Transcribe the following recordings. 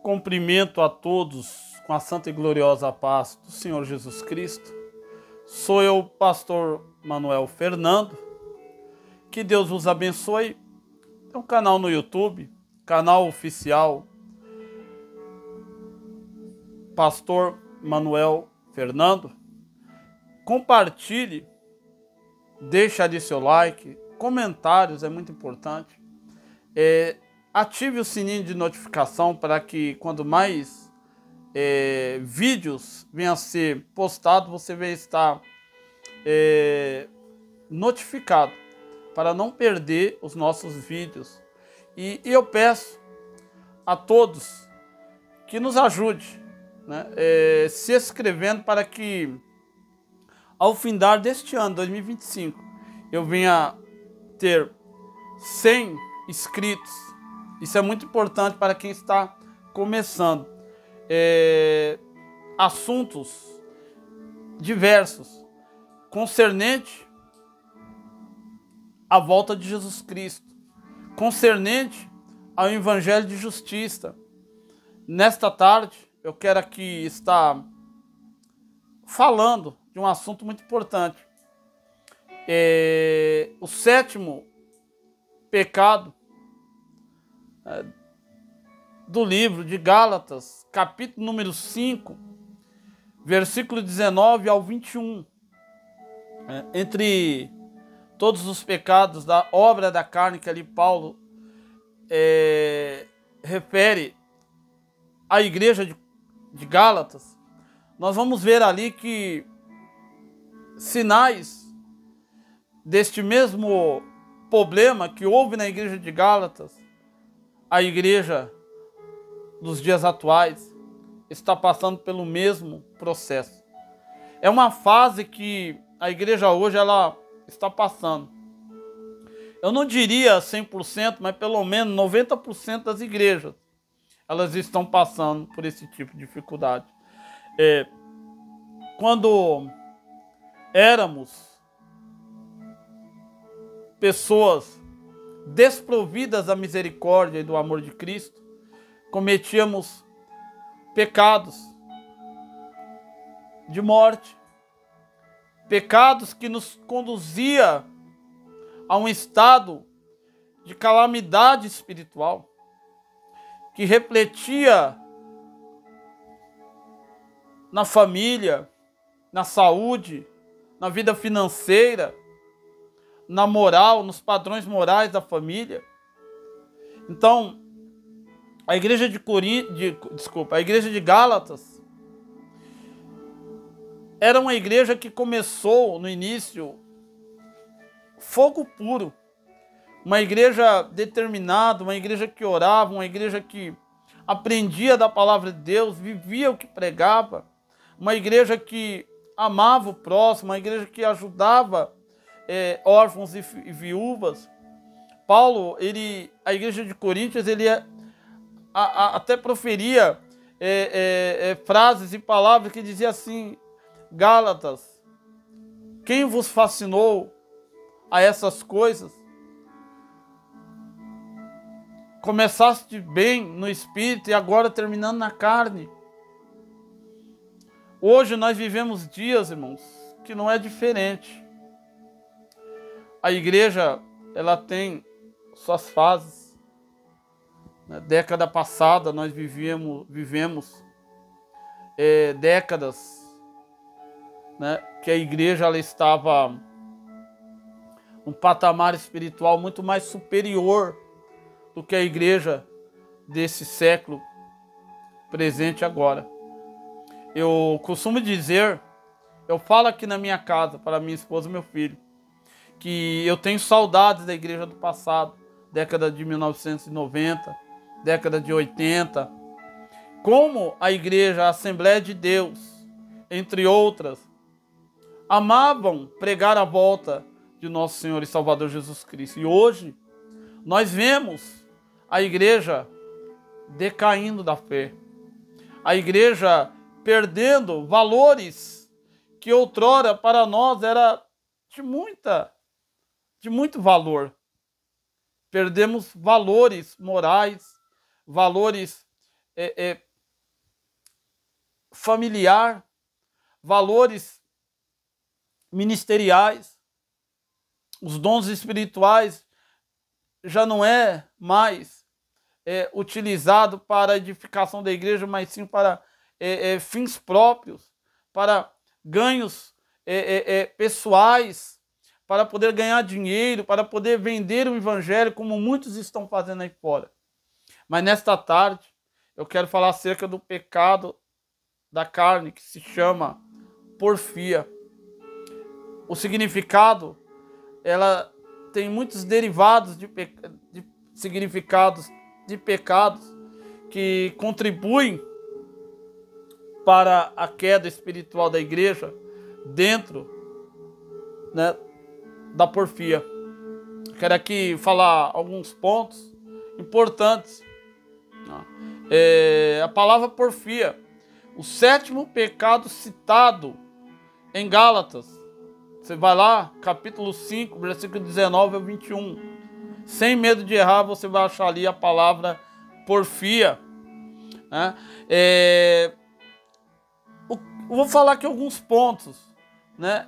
Cumprimento a todos com a santa e gloriosa paz do Senhor Jesus Cristo. Sou eu, pastor Manuel Fernando. Que Deus vos abençoe. Tem um canal no YouTube, canal oficial Pastor Manuel Fernando. Compartilhe, deixe ali seu like, comentários é muito importante. Ative o sininho de notificação para que quando mais vídeos venham a ser postados, você vai estar notificado para não perder os nossos vídeos. E eu peço a todos que nos ajude, né, se inscrevendo para que ao findar deste ano, 2025, eu venha ter 100 inscritos. Isso é muito importante para quem está começando. Assuntos diversos concernente à volta de Jesus Cristo, concernente ao Evangelho de Justiça. Nesta tarde, eu quero aqui estar falando de um assunto muito importante. O sétimo pecado do livro de Gálatas, capítulo número 5, versículo 19 ao 21. Entre todos os pecados da obra da carne que ali Paulo refere à igreja de Gálatas, nós vamos ver ali que sinais deste mesmo problema que houve na igreja de Gálatas, a igreja dos dias atuais está passando pelo mesmo processo. É uma fase que a igreja hoje ela está passando. Eu não diria 100%, mas pelo menos 90% das igrejas elas estão passando por esse tipo de dificuldade. Quando éramos pessoas desprovidas da misericórdia e do amor de Cristo, cometíamos pecados de morte, pecados que nos conduzia a um estado de calamidade espiritual, que refletia na família, na saúde, na vida financeira, na moral, nos padrões morais da família. Então, a igreja a igreja de Gálatas era uma igreja que começou no início fogo puro, uma igreja determinada, uma igreja que orava, uma igreja que aprendia da palavra de Deus, vivia o que pregava, uma igreja que amava o próximo, uma igreja que ajudava órfãos e viúvas. Paulo, a igreja de Coríntios, ele até proferia frases e palavras que dizia assim: Gálatas, quem vos fascinou a essas coisas? Começaste bem no espírito e agora terminando na carne. Hoje nós vivemos dias, irmãos, que não é diferente. A igreja, ela tem suas fases. Na década passada nós vivemos décadas, né, que a igreja ela estava num patamar espiritual muito mais superior do que a igreja desse século presente agora. Eu costumo dizer, eu falo aqui na minha casa para minha esposa e meu filho, que eu tenho saudades da igreja do passado, década de 1990, década de 80, como a igreja, a Assembleia de Deus, entre outras, amavam pregar a volta de nosso Senhor e Salvador Jesus Cristo. E hoje nós vemos a igreja decaindo da fé, a igreja perdendo valores que outrora para nós era de muito valor. Perdemos valores morais, valores familiar, valores ministeriais, os dons espirituais já não é mais utilizado para a edificação da igreja, mas sim para fins próprios, para ganhos pessoais, para poder ganhar dinheiro, para poder vender o evangelho, como muitos estão fazendo aí fora. Mas nesta tarde eu quero falar acerca do pecado da carne, que se chama porfia. O significado, ela tem muitos derivados de significados de pecados que contribuem para a queda espiritual da igreja dentro, né, da porfia. Quero aqui falar alguns pontos importantes. A palavra porfia, o 7º pecado citado em Gálatas. Você vai lá, capítulo 5, versículo 19 ao 21. Sem medo de errar, você vai achar ali a palavra porfia. Né? Eu vou falar aqui alguns pontos, né,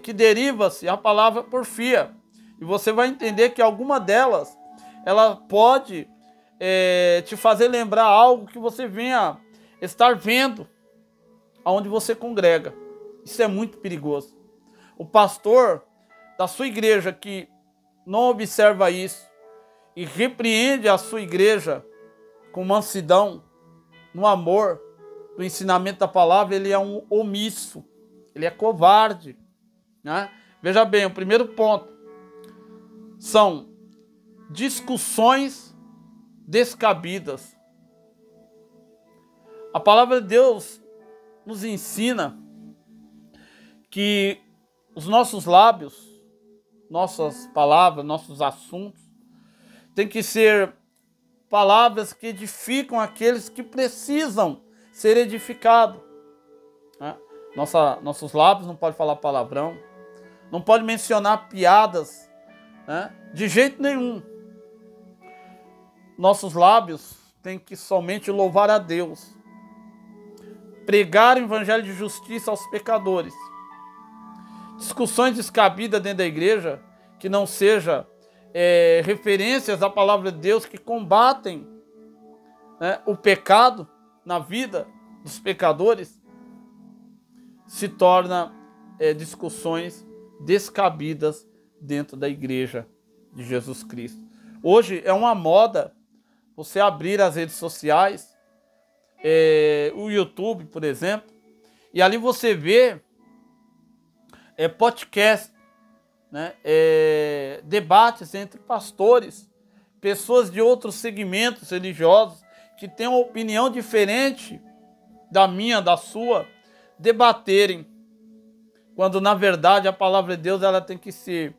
que deriva-se a palavra porfia. E você vai entender que alguma delas, ela pode te fazer lembrar algo que você venha estar vendo aonde você congrega. Isso é muito perigoso. O pastor da sua igreja que não observa isso e repreende a sua igreja com mansidão, no amor, no ensinamento da palavra, ele é um omisso, ele é covarde. Né? Veja bem, o primeiro ponto são discussões descabidas. A palavra de Deus nos ensina que os nossos lábios, nossas palavras, nossos assuntos, tem que ser palavras que edificam aqueles que precisam ser edificados. Né? Nossos lábios não podem falar palavrão, não pode mencionar piadas, né? De jeito nenhum. Nossos lábios têm que somente louvar a Deus, pregar o evangelho de justiça aos pecadores. Discussões descabidas dentro da igreja, que não seja referências à palavra de Deus, que combatem, né, o pecado na vida dos pecadores, se torna discussões descabidas dentro da igreja de Jesus Cristo. Hoje é uma moda você abrir as redes sociais, o YouTube, por exemplo, e ali você vê podcast, né, debates entre pastores, pessoas de outros segmentos religiosos que têm uma opinião diferente da minha, da sua, debaterem, quando na verdade a palavra de Deus ela tem que ser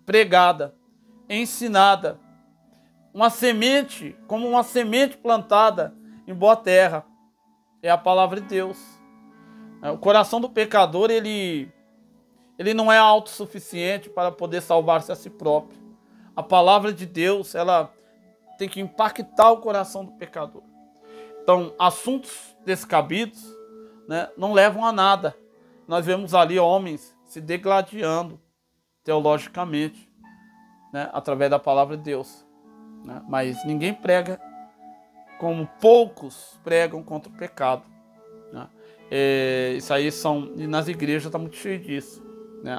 pregada, ensinada, uma semente, como uma semente plantada em boa terra, é a palavra de Deus. O coração do pecador, ele não é autossuficiente para poder salvar-se a si próprio. A palavra de Deus, ela tem que impactar o coração do pecador. Então, assuntos descabidos, né, não levam a nada. Nós vemos ali homens se degladiando teologicamente, né, através da palavra de Deus. Né? Mas ninguém prega como poucos pregam contra o pecado. Né? Isso aí e nas igrejas está muito cheio disso. Né?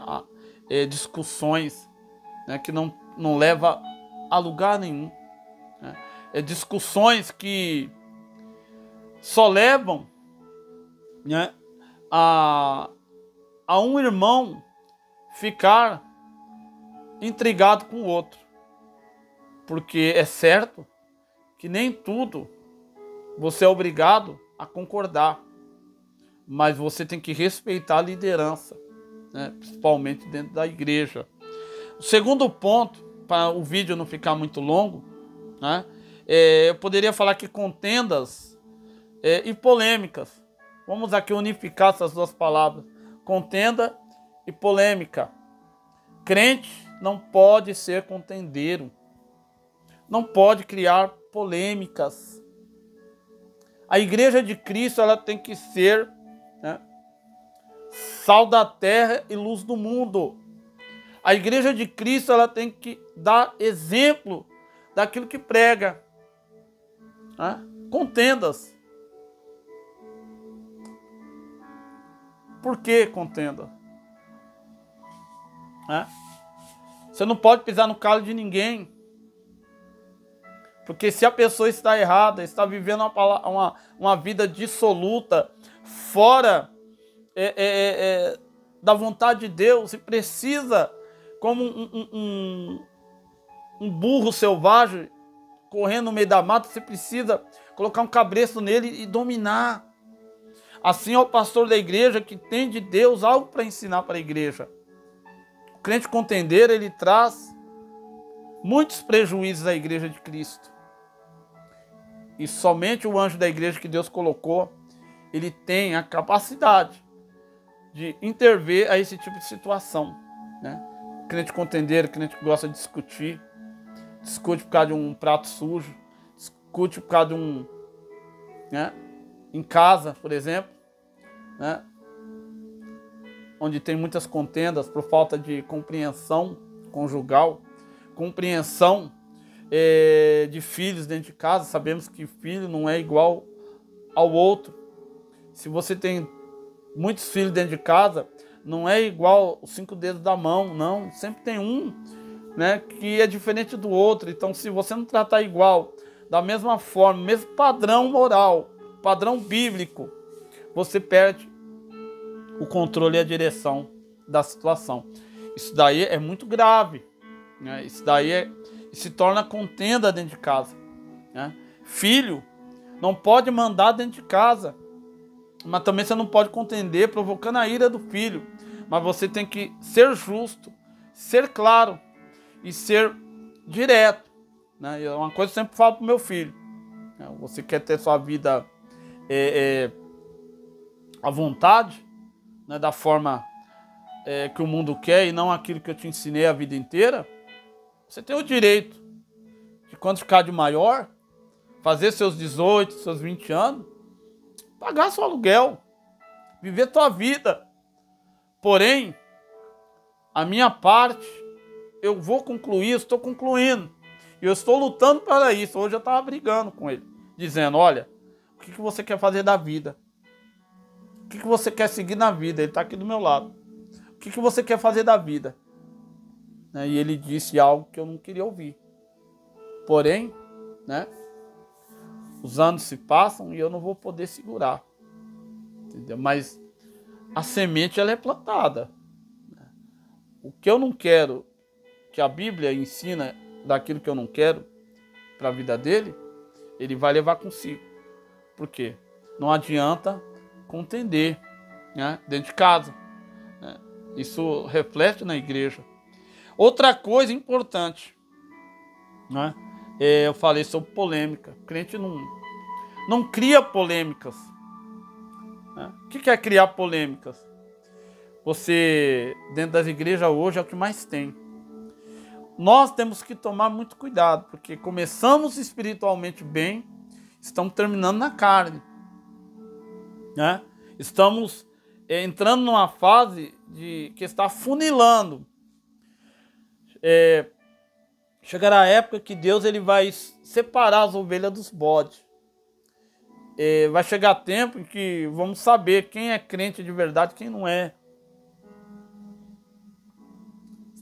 Discussões, né, que não leva a lugar nenhum. Né? Discussões que só levam, né, a um irmão ficar intrigado com o outro. Porque é certo que nem tudo você é obrigado a concordar, mas você tem que respeitar a liderança, né, principalmente dentro da igreja. O segundo ponto, para o vídeo não ficar muito longo, né, eu poderia falar que contendas e polêmicas. Vamos aqui unificar essas duas palavras: contenda e polêmica. Crente não pode ser contendeiro, não pode criar polêmicas. A igreja de Cristo, ela tem que ser, né, sal da terra e luz do mundo. A igreja de Cristo, ela tem que dar exemplo daquilo que prega, né? Contendas. Por que contenda? Né? Você não pode pisar no calo de ninguém. Porque se a pessoa está errada, está vivendo uma vida dissoluta, fora da vontade de Deus, e precisa, como um burro selvagem, correndo no meio da mata, você precisa colocar um cabresto nele e dominar. Assim é o pastor da igreja que tem de Deus algo para ensinar para a igreja. O crente contendeiro, ele traz muitos prejuízos à igreja de Cristo. E somente o anjo da igreja que Deus colocou, ele tem a capacidade de intervir a esse tipo de situação, né? O crente contendeiro, o crente que gosta de discutir, discute por causa de um prato sujo, discute por causa de um, né, em casa, por exemplo, né, onde tem muitas contendas por falta de compreensão conjugal, compreensão de filhos dentro de casa. Sabemos que filho não é igual ao outro. Se você tem muitos filhos dentro de casa, não é igual os 5 dedos da mão, não. Sempre tem um, né, que é diferente do outro. Então, se você não tratar igual, da mesma forma, mesmo padrão moral, padrão bíblico, você perde o controle e a direção da situação. Isso daí é muito grave, né? Isso daí se torna contenda dentro de casa, né? Filho não pode mandar dentro de casa, mas também você não pode contender provocando a ira do filho. Mas você tem que ser justo, ser claro e ser direto, né? É uma coisa que eu sempre falo para o meu filho, né? Você quer ter sua vida à vontade, né? Da forma que o mundo quer e não aquilo que eu te ensinei a vida inteira. Você tem o direito de, quando ficar de maior, fazer seus 18, seus 20 anos, pagar seu aluguel, viver sua vida. Porém, a minha parte, eu vou concluir, estou concluindo. E eu estou lutando para isso. Hoje eu estava brigando com ele, dizendo, olha, o que você quer fazer da vida? O que você quer seguir na vida? Ele está aqui do meu lado. O que você quer fazer da vida? E ele disse algo que eu não queria ouvir. Porém, né, os anos se passam e eu não vou poder segurar. Entendeu? Mas a semente, ela é plantada. O que eu não quero que a Bíblia ensina daquilo que eu não quero para a vida dele, ele vai levar consigo. Por quê? Não adianta contender, né, dentro de casa, né? Isso reflete na igreja. Outra coisa importante, né? Eu falei sobre polêmica. O crente não cria polêmicas, né? O que é criar polêmicas? Você, dentro das igrejas hoje, é o que mais tem. Nós temos que tomar muito cuidado, porque começamos espiritualmente bem, estamos terminando na carne, né? Estamos entrando numa fase que está funilando. Chegará a época que Deus ele vai separar as ovelhas dos bodes. Vai chegar tempo em que vamos saber quem é crente de verdade e quem não é.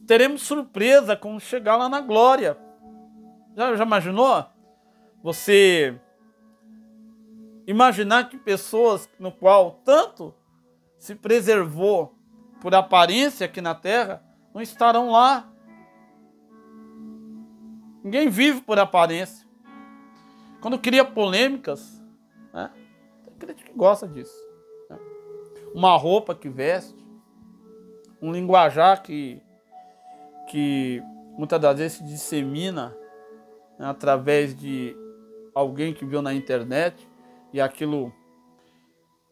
Teremos surpresa quando chegar lá na glória. Já imaginou? Você imaginar que pessoas no qual tanto se preservou por aparência aqui na terra não estarão lá. Ninguém vive por aparência. Quando cria polêmicas, né, tem crente que gosta disso, né? Uma roupa que veste, um linguajar que muitas das vezes se dissemina, né, através de alguém que viu na internet e aquilo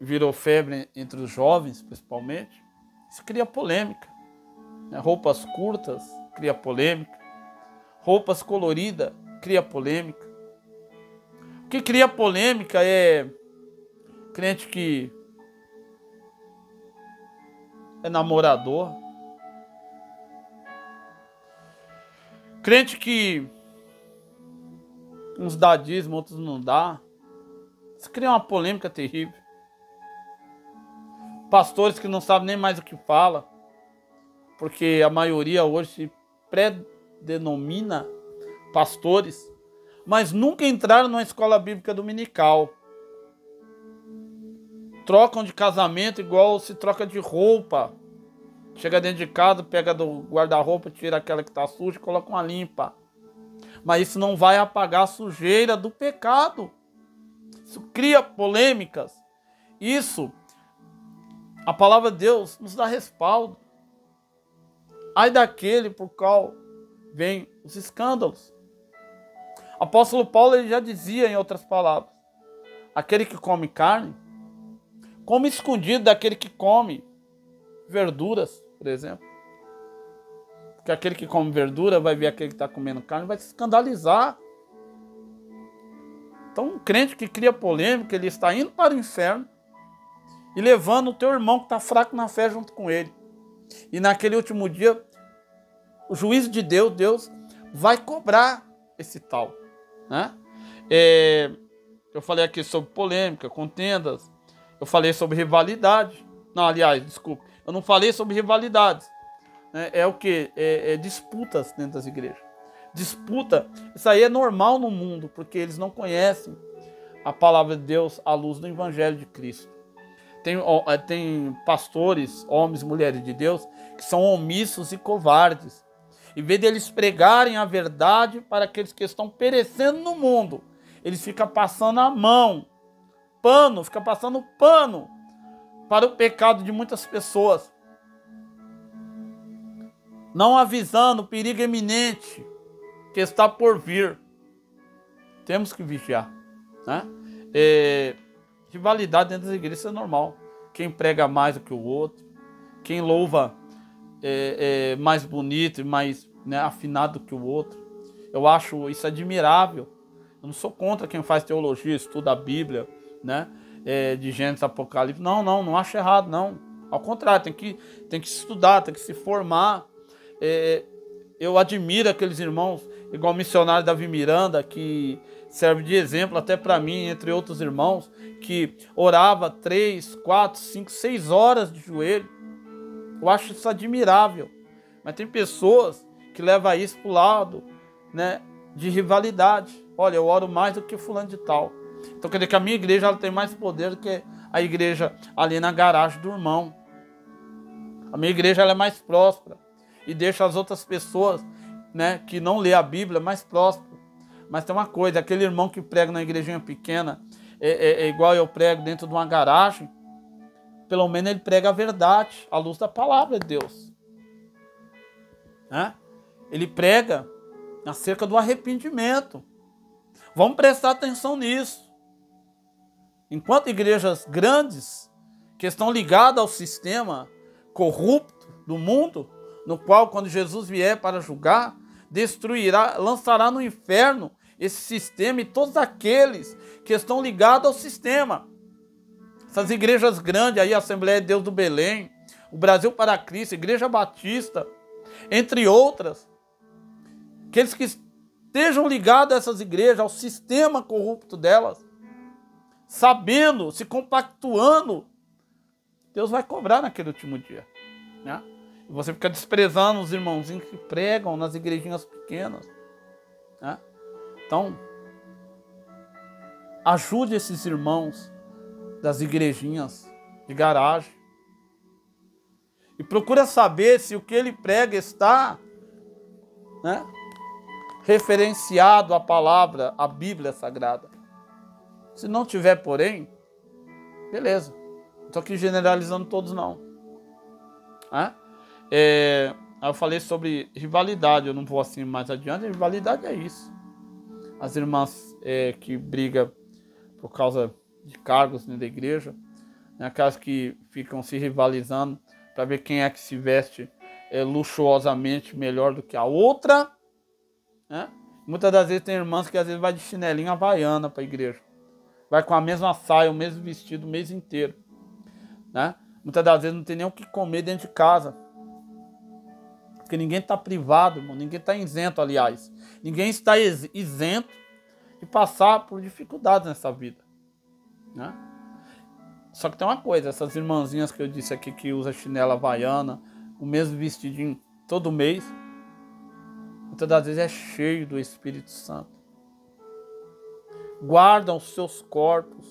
virou febre entre os jovens, principalmente. Isso cria polêmica, né? Roupas curtas cria polêmica. Roupas coloridas cria polêmica. O que cria polêmica é crente que é namorador, crente que uns dá dízimo, outros não dá. Isso cria uma polêmica terrível. Pastores que não sabem nem mais o que fala, porque a maioria hoje se predenomina pastores, mas nunca entraram numa escola bíblica dominical. Trocam de casamento igual se troca de roupa. Chega dentro de casa, pega do guarda-roupa, tira aquela que está suja e coloca uma limpa. Mas isso não vai apagar a sujeira do pecado. Isso cria polêmicas. Isso, a palavra de Deus nos dá respaldo. Ai daquele por qual vem os escândalos. O apóstolo Paulo ele já dizia, em outras palavras, aquele que come carne, come escondido daquele que come verduras, por exemplo. Porque aquele que come verdura vai ver aquele que está comendo carne, vai se escandalizar. Então um crente que cria polêmica, ele está indo para o inferno e levando o teu irmão que está fraco na fé junto com ele. E naquele último dia, o juízo de Deus, Deus vai cobrar esse tal, né? Eu falei aqui sobre polêmica, contendas. Eu falei sobre rivalidade. Não, aliás, desculpe. Eu não falei sobre rivalidades. É o que? Disputas dentro das igrejas. Disputa. Isso aí é normal no mundo, porque eles não conhecem a palavra de Deus à luz do Evangelho de Cristo. Tem pastores, homens e mulheres de Deus, que são omissos e covardes. Em vez de eles pregarem a verdade para aqueles que estão perecendo no mundo, eles ficam passando a mão, fica passando pano para o pecado de muitas pessoas, não avisando o perigo iminente que está por vir. Temos que vigiar, né? Rivalidade dentro das igrejas é normal. Quem prega mais do que o outro, quem louva mais bonito e mais, né, afinado do que o outro. Eu acho isso admirável. Eu não sou contra quem faz teologia, estuda a Bíblia, né? De Gênesis, Apocalipse. Não acho errado, não. Ao contrário, tem que estudar, tem que se formar. Eu admiro aqueles irmãos, igual o missionário Davi Miranda, que serve de exemplo até para mim, entre outros irmãos, que orava 3, 4, 5, 6 horas de joelho. Eu acho isso admirável. Mas tem pessoas que levam isso para o lado, né, de rivalidade. Olha, eu oro mais do que fulano de tal. Então quer dizer que a minha igreja ela tem mais poder do que a igreja ali na garagem do irmão. A minha igreja ela é mais próspera e deixa as outras pessoas, né, que não lê a Bíblia mais prósperas. Mas tem uma coisa, aquele irmão que prega na igrejinha pequena, igual eu prego dentro de uma garagem, pelo menos ele prega a verdade, à luz da palavra de Deus. Né? Ele prega acerca do arrependimento. Vamos prestar atenção nisso. Enquanto igrejas grandes, que estão ligadas ao sistema corrupto do mundo, no qual, quando Jesus vier para julgar, destruirá, lançará no inferno esse sistema e todos aqueles que estão ligados ao sistema. Essas igrejas grandes aí, a Assembleia de Deus do Belém, o Brasil para Cristo, Igreja Batista, entre outras, aqueles que estejam ligados a essas igrejas, ao sistema corrupto delas, sabendo, se compactuando, Deus vai cobrar naquele último dia, né? E você fica desprezando os irmãozinhos que pregam nas igrejinhas pequenas, né? Então, ajude esses irmãos das igrejinhas de garagem e procura saber se o que ele prega está, né, referenciado à palavra, à Bíblia Sagrada. Se não tiver, porém, beleza. Não estou aqui generalizando todos, não. Eu falei sobre rivalidade, eu não vou assim mais adiante. Rivalidade é isso. As irmãs que brigam por causa de cargos dentro da igreja, né, aquelas que ficam se rivalizando para ver quem é que se veste luxuosamente melhor do que a outra, né? Muitas das vezes tem irmãs que às vezes vai de chinelinho havaiana para a igreja. vai com a mesma saia, o mesmo vestido o mês inteiro, né? Muitas das vezes não tem nem o que comer dentro de casa, porque ninguém está privado, irmão, ninguém está isento, aliás. Ninguém está isento de passar por dificuldades nessa vida, né? Só que tem uma coisa, essas irmãzinhas que eu disse aqui que usa chinela havaiana, o mesmo vestidinho todo mês, muitas das vezes é cheio do Espírito Santo. Guardam os seus corpos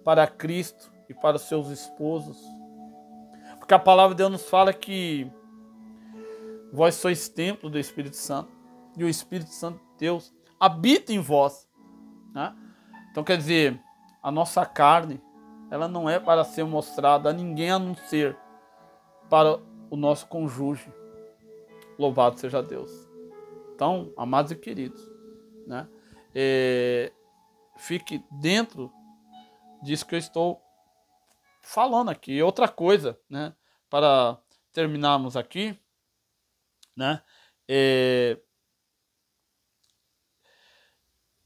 para Cristo e para os seus esposos. Porque a palavra de Deus nos fala que vós sois templo do Espírito Santo e o Espírito Santo de Deus habita em vós, né? Então quer dizer, a nossa carne, ela não é para ser mostrada a ninguém a não ser para o nosso cônjuge. Louvado seja Deus. Então, amados e queridos, né? Fique dentro disso que eu estou falando aqui. E outra coisa, né? Para terminarmos aqui, né?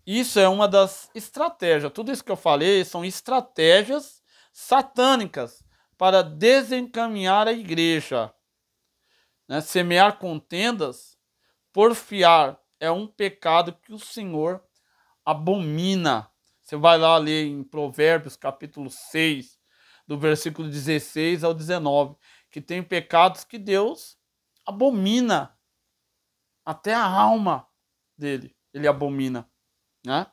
Isso é uma das estratégias. Tudo isso que eu falei são estratégias satânicas para desencaminhar a igreja, né? Semear contendas, porfiar, é um pecado que o Senhor abomina. Você vai lá ler em Provérbios capítulo 6, do versículo 16 ao 19, que tem pecados que Deus abomina. Até a alma dele, ele abomina, né?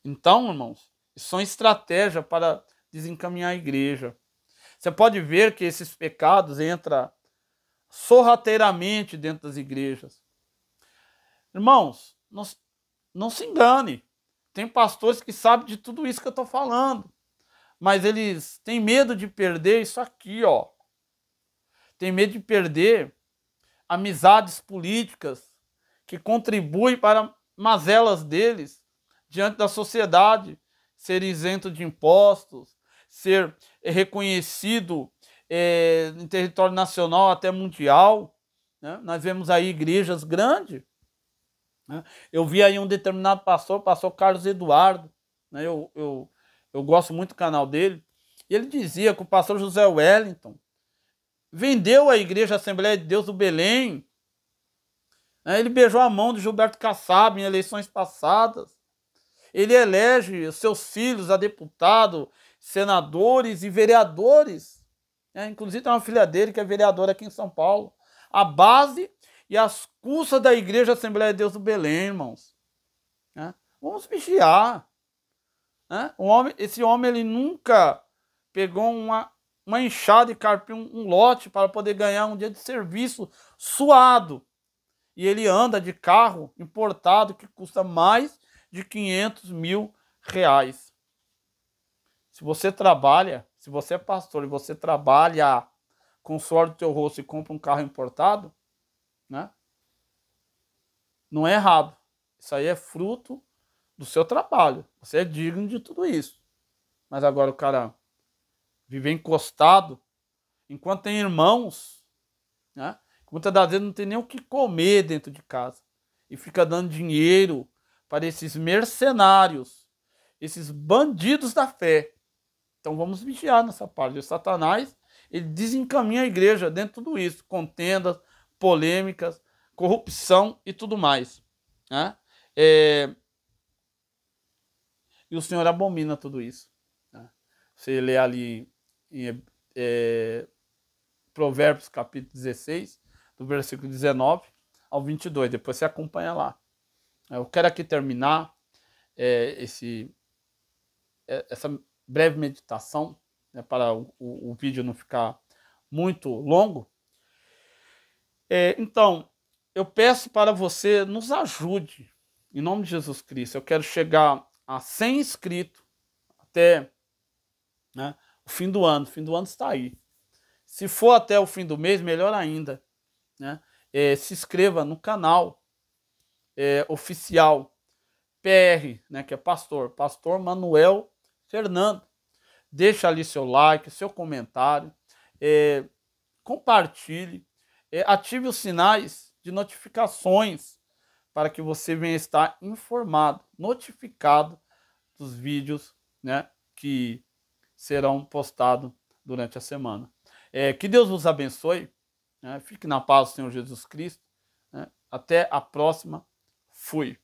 Então, irmãos, isso são estratégias para desencaminhar a igreja. Você pode ver que esses pecados entram sorrateiramente dentro das igrejas. Irmãos, não se engane. Tem pastores que sabem de tudo isso que eu estou falando, mas eles têm medo de perder isso aqui, ó. Tem medo de perder amizades políticas que contribuem para mazelas deles diante da sociedade, ser isento de impostos, ser reconhecido em território nacional até mundial, né? Nós vemos aí igrejas grandes, né? Eu vi aí um determinado pastor, pastor Carlos Eduardo, né? Eu gosto muito do canal dele, e ele dizia que o pastor José Wellington vendeu a igreja Assembleia de Deus do Belém, né? Ele beijou a mão de Gilberto Kassab em eleições passadas. Ele elege os seus filhos a deputado, senadores e vereadores. Inclusive tem uma filha dele que é vereadora aqui em São Paulo. A base e as custas da igreja Assembleia de Deus do Belém, irmãos. Vamos vigiar. Esse homem ele nunca pegou uma enxada e carpiu um lote para poder ganhar um dia de serviço suado. E ele anda de carro importado que custa mais de 500 mil reais. Se você trabalha, se você é pastor e você trabalha com o suor do teu rosto e compra um carro importado, né? Não é errado. Isso aí é fruto do seu trabalho. Você é digno de tudo isso. Mas agora o cara viver encostado, enquanto tem irmãos, né? Muitas das vezes não tem nem o que comer dentro de casa. E fica dando dinheiro para esses mercenários, esses bandidos da fé. Então vamos vigiar nessa parte. O Satanás, ele desencaminha a igreja dentro de tudo isso. Contendas, polêmicas, corrupção e tudo mais, né? E o Senhor abomina tudo isso, né? Você lê ali em Provérbios capítulo 16, do versículo 19 ao 22. Depois você acompanha lá. Eu quero aqui terminar essa breve meditação, né, para o vídeo não ficar muito longo. Então, eu peço para você nos ajude, em nome de Jesus Cristo. Eu quero chegar a 100 inscritos até, né, o fim do ano. O fim do ano está aí. Se for até o fim do mês, melhor ainda, né? Se inscreva no canal oficial PR, né, que é Pastor Manuel Fernando. Deixa ali seu like, seu comentário, compartilhe, ative os sinais de notificações para que você venha estar informado, notificado dos vídeos, né, que serão postados durante a semana. Que Deus vos abençoe, né? Fique na paz do Senhor Jesus Cristo, né? Até a próxima. Fui.